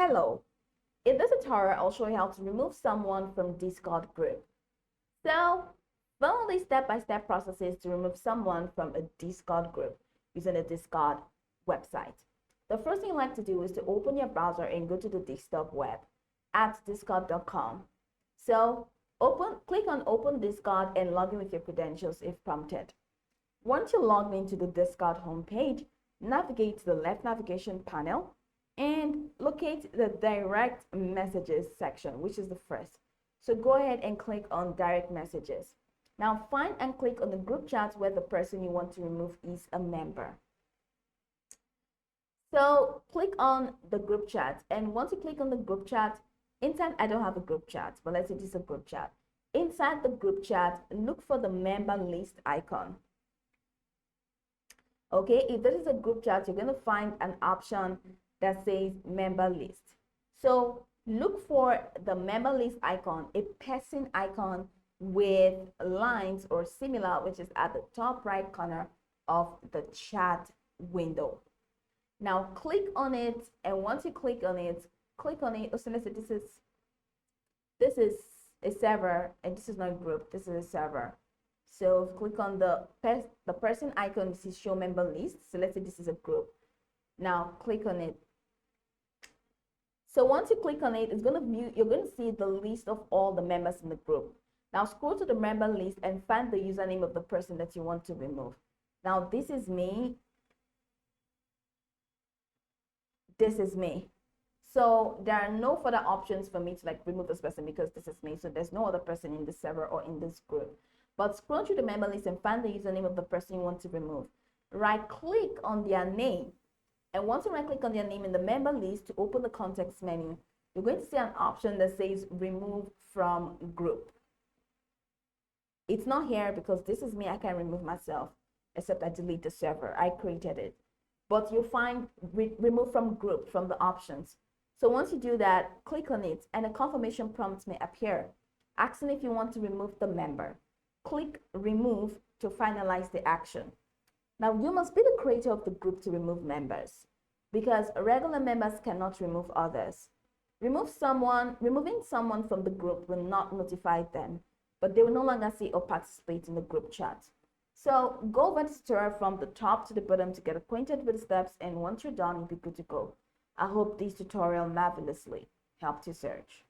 Hello, in this tutorial I'll show you how to remove someone from Discord group. So follow these step-by-step processes to remove someone from a Discord group using the Discord website. The first thing you like to do is to open your browser and go to the desktop web at discord.com. So click on open Discord and log in with your credentials if prompted. Once you're logged into the Discord homepage, navigate to the left navigation panel and locate the direct messages section, which is the first. So go ahead and click on direct messages. Now find and click on the group chat where the person you want to remove is a member. So click on the group chat, and once you click on the group chat, inside, I don't have a group chat, but let's say this is a group chat. Inside the group chat, look for the member list icon. Okay, if this is a group chat, you're going to find an option that says member list. So look for the member list icon, a person icon with lines or similar, which is at the top right corner of the chat window. Now click on it, and once you click on it, so let's say this is a server and this is not a group, this is a server. So click on the person icon. This is show member list. So let's say this is a group. Now click on it. So once you click on it, you're going to see the list of all the members in the group. Now scroll to the member list and find the username of the person that you want to remove. Now this is me. This is me. So there are no further options for me to remove this person because this is me. So there's no other person in this server or in this group. But scroll through the member list and find the username of the person you want to remove. Right click on their name. And once you right click on their name in the member list to open the context menu, you're going to see an option that says remove from group. It's not here because this is me. I can remove myself, except I delete the server. I created it. But you'll find remove from group from the options. So once you do that, click on it and a confirmation prompt may appear asking if you want to remove the member. Click remove to finalize the action. Now you must be the creator of the group to remove members because regular members cannot remove others. Removing someone from the group will not notify them, but they will no longer see or participate in the group chat. So go over this tutorial from the top to the bottom to get acquainted with the steps, and once you're done, you'll be good to go. I hope this tutorial marvelously helped you search.